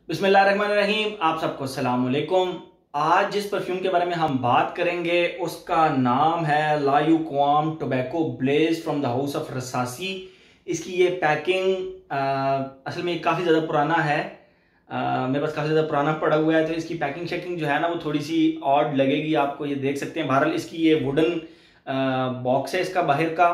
बिस्मिल्लाहिर्रहमानिर्रहीम। आप सबको अस्सलाम वालेकुम। आज जिस परफ्यूम के बारे में हम बात करेंगे उसका नाम है La Yuqawam tobacco blaze from the house of Rasasi. इसकी ये पैकिंग असल में काफ़ी ज़्यादा पुराना है। मेरे पास काफ़ी ज़्यादा पुराना पड़ा हुआ है, तो इसकी पैकिंग शेकिंग जो है ना वो थोड़ी सी ऑड लगेगी आपको, ये देख सकते हैं। बहरहाल इसकी ये वुडन बॉक्स है इसका बाहर का,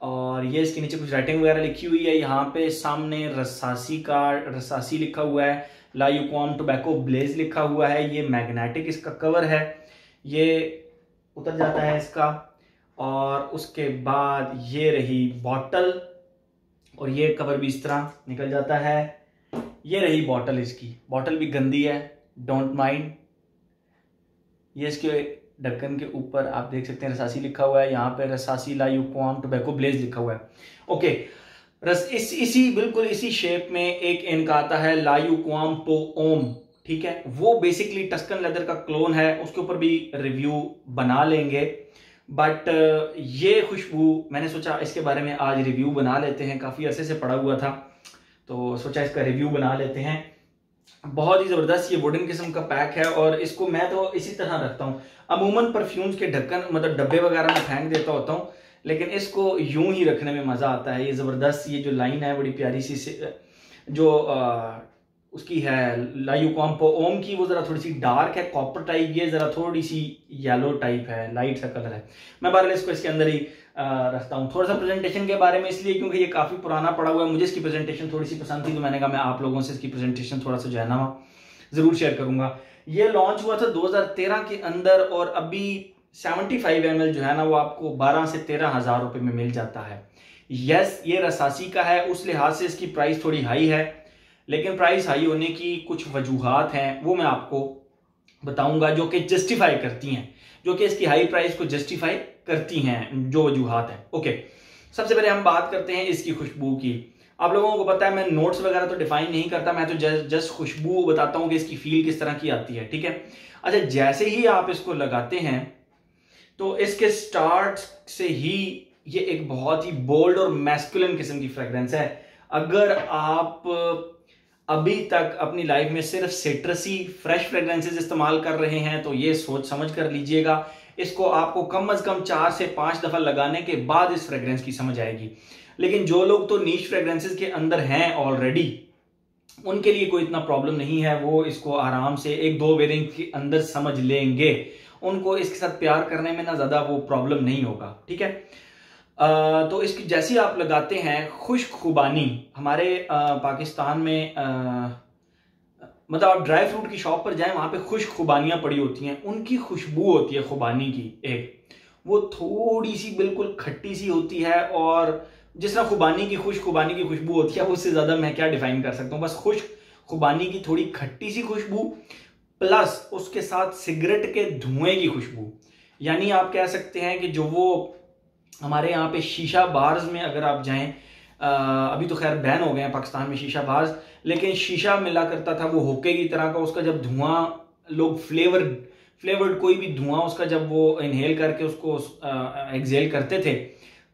और ये इसके नीचे कुछ राइटिंग वगैरह लिखी हुई है। यहाँ पे सामने रसासी लिखा हुआ है, लायुक्वाम टोबैको ब्लेज लिखा हुआ है। ये मैग्नेटिक इसका कवर है, ये उतर जाता है इसका। और उसके बाद ये रही बॉटल, और ये कवर भी इस तरह निकल जाता है। ये रही बॉटल, इसकी बॉटल भी गंदी है, डोंट माइंड। ये इसके ढक्कन के ऊपर आप देख सकते हैं रसासी लिखा हुआ है, यहाँ पे रसासी लायुक्वाम टोबैको ब्लेज लिखा हुआ है। ओके, इसी बिल्कुल इसी शेप में एक इनका आता है लायुक्वाम पो ओम, ठीक है। वो बेसिकली टस्कन लेदर का क्लोन है, उसके ऊपर भी रिव्यू बना लेंगे। बट ये खुशबू मैंने सोचा इसके बारे में आज रिव्यू बना लेते हैं। काफ़ी अरसे से पड़ा हुआ था तो सोचा इसका रिव्यू बना लेते हैं। बहुत ही ज़बरदस्त ये वुडन किस्म का पैक है, और इसको मैं तो इसी तरह रखता हूँ। अमूमन परफ्यूम्स के ढक्कन मतलब डब्बे वगैरह में फेंक देता होता हूँ, लेकिन इसको यूं ही रखने में मज़ा आता है। ये ज़बरदस्त, ये जो लाइन है बड़ी प्यारी सी जो उसकी है लायुक्वाम पो ओम की, वो ज़रा थोड़ी सी डार्क है, कॉपर टाइप। ये ज़रा थोड़ी सी येलो टाइप है, लाइट सा कलर है। मैं बहरहाल इसको इसके अंदर ही रखता हूँ। थोड़ा सा प्रेजेंटेशन के बारे में इसलिए क्योंकि ये काफ़ी पुराना पड़ा हुआ है, मुझे इसकी प्रेजेंटेशन थोड़ी सी पसंद थी, तो मैंने कहा मैं आप लोगों से इसकी प्रेजेंटेशन थोड़ा सा जो है ना ज़रूर शेयर करूँगा। ये लॉन्च हुआ था 2013 के अंदर, और अभी 75 ml जो है ना वो आपको 12 से 13 हज़ार रुपये में मिल जाता है। यस, ये रसासी का है, उस लिहाज से इसकी प्राइस थोड़ी हाई है, लेकिन प्राइस हाई होने की कुछ वजूहात हैं, वो मैं आपको बताऊंगा जो कि जस्टिफाई करती हैं, जो कि इसकी हाई प्राइस को जस्टिफाई करती हैं, जो वजूहात हैं। ओके, सबसे पहले हम बात करते हैं इसकी खुशबू की। आप लोगों को पता है मैं नोट्स वगैरह तो डिफाइन नहीं करता, मैं तो जस्ट खुशबू बताता हूँ कि इसकी फील किस तरह की आती है, ठीक है। अच्छा, जैसे ही आप इसको लगाते हैं तो इसके स्टार्ट से ही ये एक बहुत ही बोल्ड और मैस्कुलिन किस्म की फ्रेग्रेंस है। अगर आप अभी तक अपनी लाइफ में सिर्फ सिट्रसी फ्रेश फ्रेग्रेंसेस इस्तेमाल कर रहे हैं तो ये सोच समझ कर लीजिएगा। इसको आपको कम से कम 4 से 5 दफा लगाने के बाद इस फ्रेग्रेंस की समझ आएगी। लेकिन जो लोग तो नीश फ्रेग्रेंसेस के अंदर हैं ऑलरेडी, उनके लिए कोई इतना प्रॉब्लम नहीं है, वो इसको आराम से 1-2 वेरिएंट के अंदर समझ लेंगे। उनको इसके साथ प्यार करने में ना ज्यादा वो प्रॉब्लम नहीं होगा, ठीक है। तो इसकी जैसे आप लगाते हैं खुश्क खुबानी, हमारे पाकिस्तान में मतलब आप ड्राई फ्रूट की शॉप पर जाएं, वहां पे खुश्क खुबानियां पड़ी होती हैं, उनकी खुशबू होती है खुबानी की एक, वो थोड़ी सी बिल्कुल खट्टी सी होती है। और जिस तरह खुबानी की खुशबू होती है, उससे ज्यादा मैं क्या डिफाइन कर सकता हूँ। बस खुश्क खुबानी की थोड़ी खट्टी सी खुशबू, प्लस उसके साथ सिगरेट के धुएं की खुशबू। यानी आप कह सकते हैं कि जो वो हमारे यहाँ पे शीशा बार्स में अगर आप जाएं, अभी तो खैर बैन हो गए हैं पाकिस्तान में शीशा बार्स, लेकिन शीशा मिला करता था वो हुक्के की तरह का, उसका जब धुआं लोग फ्लेवर्ड कोई भी धुआं उसका जब वो इनहेल करके उसको एक्सहेल करते थे,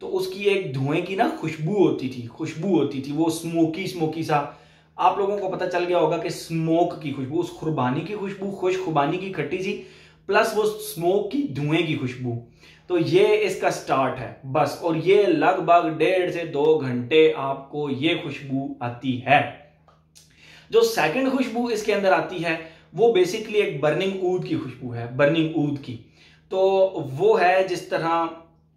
तो उसकी एक धुएं की ना खुशबू होती थी, वो स्मोकी सा। आप लोगों को पता चल गया होगा कि स्मोक की खुशबू, उस खुबानी की खुशबू, खुश खुबानी की खट्टी सी, प्लस वो स्मोक की धुएं की खुशबू। तो ये इसका स्टार्ट है बस, और ये लगभग 1.5 से 2 घंटे आपको ये खुशबू आती है। जो सेकंड खुशबू इसके अंदर आती है वो बेसिकली एक बर्निंग ऊद की खुशबू है, बर्निंग ऊद की। तो वो है जिस तरह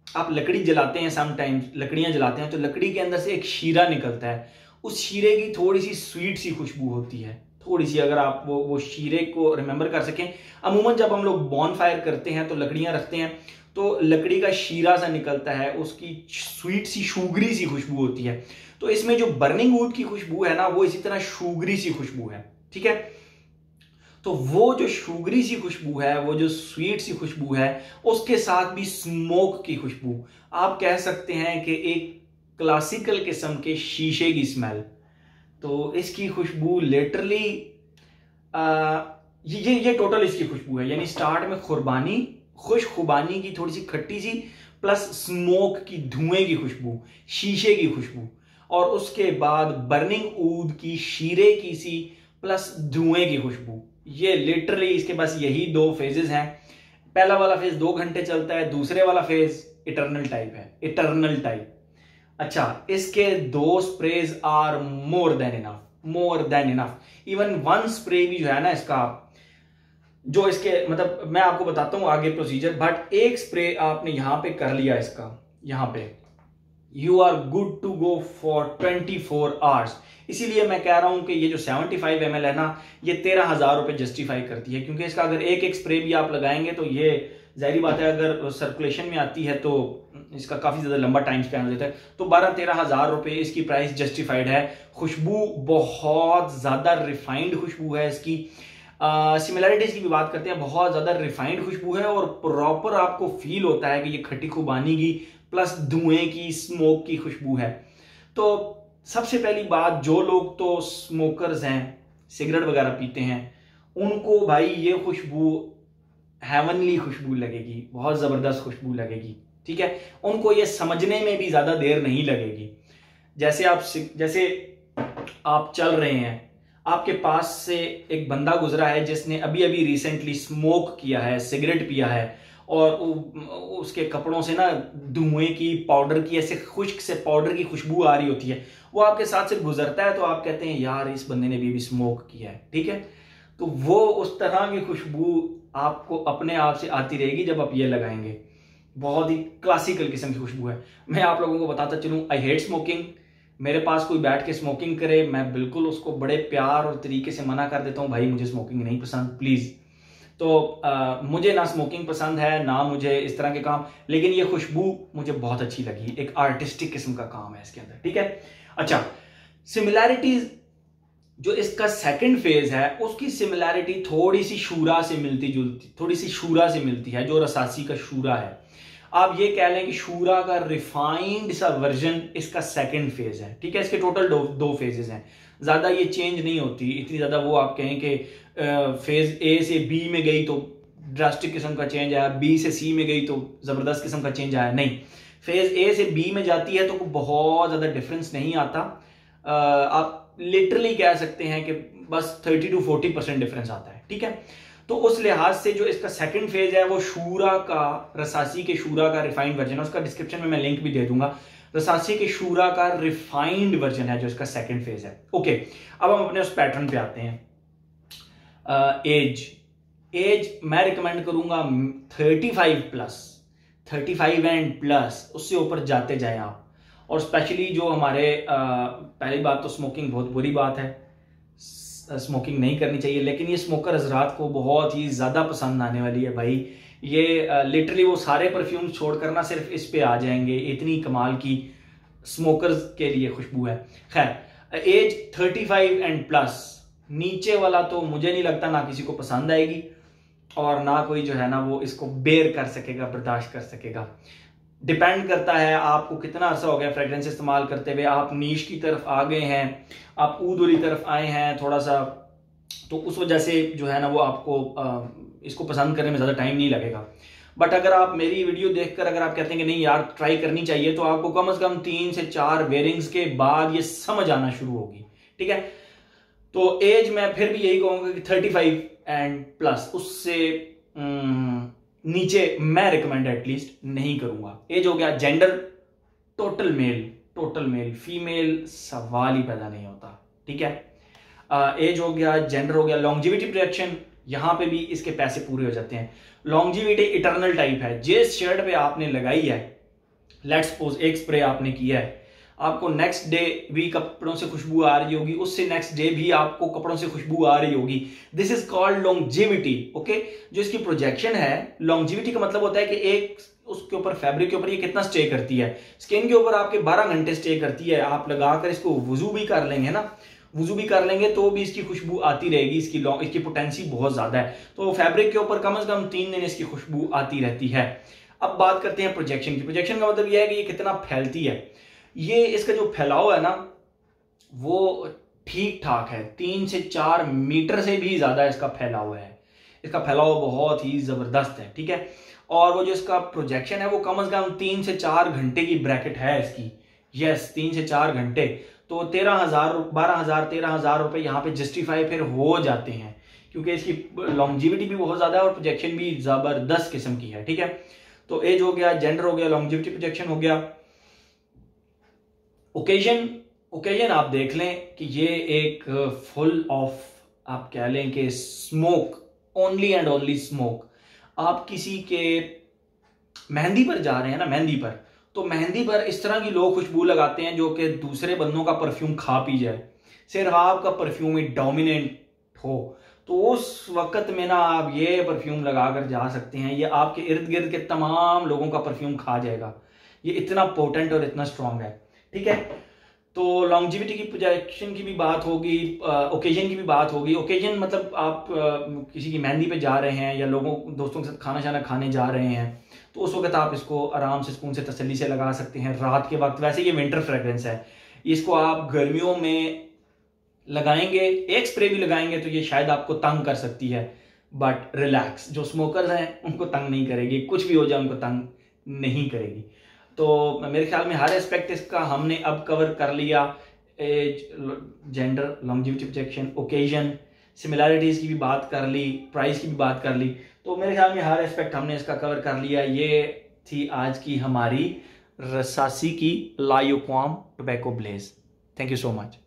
आप लकड़ी जलाते हैं, समटाइम्स लकड़ियां जलाते हैं तो लकड़ी के अंदर से एक शीरा निकलता है, उस शीरे की थोड़ी सी स्वीट सी खुशबू होती है, थोड़ी सी, अगर आप वो शीरे को रिमेंबर कर सकें। अमूमन जब हम लोग बॉन फायर करते हैं तो लकड़ियां रखते हैं, तो लकड़ी का शीरा सा निकलता है, उसकी स्वीट सी शुगरी सी खुशबू होती है। तो इसमें जो बर्निंग वुड की खुशबू है ना, वो इसी तरह शुगरी सी खुशबू है, ठीक है। तो वो जो शुगरी सी खुशबू है, वो जो स्वीट सी खुशबू है, उसके साथ भी स्मोक की खुशबू, आप कह सकते हैं कि एक क्लासिकल किस्म के शीशे की स्मेल। तो इसकी खुशबू लिटरली ये टोटल इसकी खुशबू है। यानी स्टार्ट में खुश खुबानी की थोड़ी सी खट्टी सी, प्लस स्मोक की धुएं की खुशबू, शीशे की खुशबू, और उसके बाद बर्निंग ऊद की शीरे की सी प्लस धुएं की खुशबू। ये लिटरली इसके पास यही 2 फेजेस हैं। पहला वाला फेज 2 घंटे चलता है, दूसरे वाला फेज इटर्नल टाइप है, इटर्नल टाइप। अच्छा, इसके 2 sprays are more than enough, more than enough. Even 1 spray भी जो है ना इसका, जो इसके मतलब मैं आपको बताता हूं आगे प्रोसीजर, बट 1 स्प्रे आपने यहां पे कर लिया इसका, यहां पे you are good to go for 24 hours. इसीलिए मैं कह रहा हूं कि ये जो 75 ml है ना, ये 13,000 रुपए जस्टिफाई करती है, क्योंकि इसका अगर एक स्प्रे भी आप लगाएंगे तो ये जाहिर बात है अगर सर्कुलेशन में आती है तो इसका काफी ज्यादा लंबा टाइम स्पेन हो जाता है। तो 12-13,000 रुपए इसकी प्राइस जस्टिफाइड है। खुशबू बहुत ज्यादा रिफाइंड खुशबू है इसकी। सिमिलैरिटीज की भी बात करते हैं, बहुत ज्यादा रिफाइंड खुशबू है और प्रॉपर आपको फील होता है कि ये खट्टी खुबानी की प्लस धुएं की, स्मोक की खुशबू है। तो सबसे पहली बात, जो लोग तो स्मोकर्स हैं, सिगरेट वगैरह पीते हैं, उनको भाई ये खुशबू हेवनली खुशबू लगेगी, बहुत जबरदस्त खुशबू लगेगी, ठीक है। उनको ये समझने में भी ज्यादा देर नहीं लगेगी। जैसे आप चल रहे हैं, आपके पास से एक बंदा गुजरा है जिसने अभी अभी रिसेंटली स्मोक किया है, सिगरेट पिया है, और उसके कपड़ों से ना धुएं की, पाउडर की, ऐसे खुश्क से पाउडर की खुशबू आ रही होती है। वो आपके साथ से गुजरता है तो आप कहते हैं यार इस बंदे ने भी स्मोक किया है, ठीक है। तो वो उस तरह की खुशबू आपको अपने आप से आती रहेगी जब आप ये लगाएंगे। बहुत ही क्लासिकल किस्म की खुशबू है। मैं आप लोगों को बताता चलूं, आई हेट स्मोकिंग। मेरे पास कोई बैठ के स्मोकिंग करे, मैं बिल्कुल उसको बड़े प्यार और तरीके से मना कर देता हूं, भाई मुझे स्मोकिंग नहीं पसंद, प्लीज। तो मुझे ना स्मोकिंग पसंद है ना मुझे इस तरह के काम, लेकिन ये खुशबू मुझे बहुत अच्छी लगी। एक आर्टिस्टिक किस्म का काम है इसके अंदर, ठीक है। अच्छा, सिमिलैरिटीज, जो इसका सेकंड फेज है उसकी सिमिलैरिटी थोड़ी सी शूरा से मिलती जुलती, थोड़ी सी शूरा से मिलती है, जो रसासी का शूरा है। आप ये कह लें कि शूरा का रिफाइंड सा वर्जन इसका सेकंड फेज है, ठीक है। इसके टोटल 2 फेजेस हैं, ज्यादा ये चेंज नहीं होती इतनी ज्यादा। वो आप कहें कि फेज ए से बी में गई तो ड्रास्टिक किस्म का चेंज आया, बी से सी में गई तो जबरदस्त किस्म का चेंज आया, नहीं। फेज ए से बी में जाती है तो बहुत ज्यादा डिफरेंस नहीं आता। आप लिटरली कह सकते हैं कि बस 30 to 40% डिफरेंस आता है, ठीक है। तो उस लिहाज से जो इसका सेकंड फेज है वो शूरा का, रसासी के शूरा का रिफाइंड वर्जन है। उसका डिस्क्रिप्शन में मैं लिंक भी दे दूंगा। रसासी के शूरा का रिफाइंड वर्जन है जो इसका सेकंड फेज है। ओके, अब हम अपने उस पैटर्न पे आते हैं। एज मैं रिकमेंड करूंगा 35 एंड प्लस, उससे ऊपर जाते जाएं आप। और स्पेशली जो हमारे पहली बात तो स्मोकिंग बहुत बुरी बात है, स्मोकिंग नहीं करनी चाहिए, लेकिन ये स्मोकर हजरात को बहुत ही ज्यादा पसंद आने वाली है भाई। ये लिटरली वो सारे परफ्यूम छोड़कर ना सिर्फ इस पे आ जाएंगे, इतनी कमाल की स्मोकर्स के लिए खुशबू है। खैर, एज 35 एंड प्लस, नीचे वाला तो मुझे नहीं लगता ना किसी को पसंद आएगी और ना कोई जो है ना वो इसको बेयर कर सकेगा, बर्दाश्त कर सकेगा। डिपेंड करता है आपको कितना अरसा हो गया फ्रेग्रेंस इस्तेमाल करते हुए, आप नीश की तरफ आ गए हैं, आप ऊद वाली तरफ आए हैं थोड़ा सा, तो उस वजह से जो है ना वो आपको इसको पसंद करने में ज़्यादा टाइम नहीं लगेगा। बट अगर आप मेरी वीडियो देखकर अगर आप कहते हैं कि नहीं यार ट्राई करनी चाहिए, तो आपको कम से कम 3 से 4 वेयरिंग्स के बाद ये समझ आना शुरू होगी, ठीक है। तो एज मैं फिर भी यही कहूँगा कि 35 एंड प्लस, उससे नीचे मैं रिकमेंड एटलीस्ट नहीं करूंगा। एज हो गया। जेंडर टोटल मेल, फीमेल सवाल ही पैदा नहीं होता, ठीक है। एज हो गया, जेंडर हो गया। लॉन्जिविटी प्रोजेक्शन, यहां पे भी इसके पैसे पूरे हो जाते हैं। लॉन्जिविटी इटर्नल टाइप है। जिस शर्ट पे आपने लगाई है, लेट्स सपोज एक स्प्रे आपने किया है, आपको नेक्स्ट डे भी कपड़ों से खुशबू आ रही होगी, उससे नेक्स्ट डे भी आपको कपड़ों से खुशबू आ रही होगी। This is called longevity, okay. जो इसकी प्रोजेक्शन है, लॉन्जिविटी का मतलब होता है कि एक उसके ऊपर, फैब्रिक के ऊपर ये कितना स्टे करती है। स्किन के ऊपर आपके 12 घंटे स्टे करती है। आप लगाकर इसको वुजू भी कर लेंगे ना, वुजू भी कर लेंगे तो भी इसकी खुशबू आती रहेगी। इसकी पोटेंसी बहुत ज्यादा है, तो फैब्रिक के ऊपर कम से कम 3 दिन इसकी खुशबू आती रहती है। अब बात करते हैं प्रोजेक्शन की। प्रोजेक्शन का मतलब यह है कि ये कितना फैलती है। ये इसका जो फैलाव है ना वो ठीक ठाक है, 3 से 4 मीटर से भी ज्यादा इसका फैलाव है। इसका फैलाव बहुत ही जबरदस्त है, ठीक है। और वो जो इसका प्रोजेक्शन है वो कम से कम 3 से 4 घंटे की ब्रैकेट है इसकी। यस, 3 से 4 घंटे। तो 13,000 12,000 13,000 रुपए यहाँ पे जस्टिफाई फिर हो जाते हैं, क्योंकि इसकी लॉन्जिविटी भी बहुत ज़्यादा है और प्रोजेक्शन भी ज़बरदस्त किस्म की है। ठीक है, तो एज हो गया, जेंडर हो गया, लॉन्जिविटी प्रोजेक्शन हो गया। ओकेजन आप देख लें कि ये एक फुल ऑफ, आप कह लें कि smoke, only and only smoke. आप किसी के मेहंदी पर जा रहे हैं ना, मेहंदी पर, तो मेहंदी पर इस तरह की लोग खुशबू लगाते हैं जो कि दूसरे बंदों का परफ्यूम खा पी जाए, सिर्फ आपका परफ्यूम ही डोमिनेंट हो, तो उस वक्त में ना आप ये परफ्यूम लगाकर जा सकते हैं, ये आपके इर्द गिर्द के तमाम लोगों का परफ्यूम खा जाएगा। ये इतना पोटेंट और इतना स्ट्रांग है। ठीक है, तो लॉन्जिविटी की, प्रोजेक्शन की भी बात होगी, ओकेजन की भी बात होगी। ओकेजन मतलब आप किसी की मेहंदी पे जा रहे हैं या दोस्तों के साथ खाना शाना खाने जा रहे हैं, तो उस वक्त आप इसको आराम से सुकून से तसल्ली से लगा सकते हैं रात के वक्त। वैसे ये विंटर फ्रेग्रेंस है, इसको आप गर्मियों में लगाएंगे, एक स्प्रे भी लगाएंगे तो ये शायद आपको तंग कर सकती है, बट रिलैक्स, जो स्मोकर्स हैं उनको तंग नहीं करेगी, कुछ भी हो जाए उनको तंग नहीं करेगी। तो मेरे ख्याल में हर एस्पेक्ट इसका हमने अब कवर कर लिया, age, gender, longevity projection, occasion, similarities की भी बात कर ली, प्राइस की भी बात कर ली। तो मेरे ख्याल में हर एस्पेक्ट हमने इसका कवर कर लिया। ये थी आज की हमारी रसासी की La Yuqawam tobacco blaze. Thank you so much.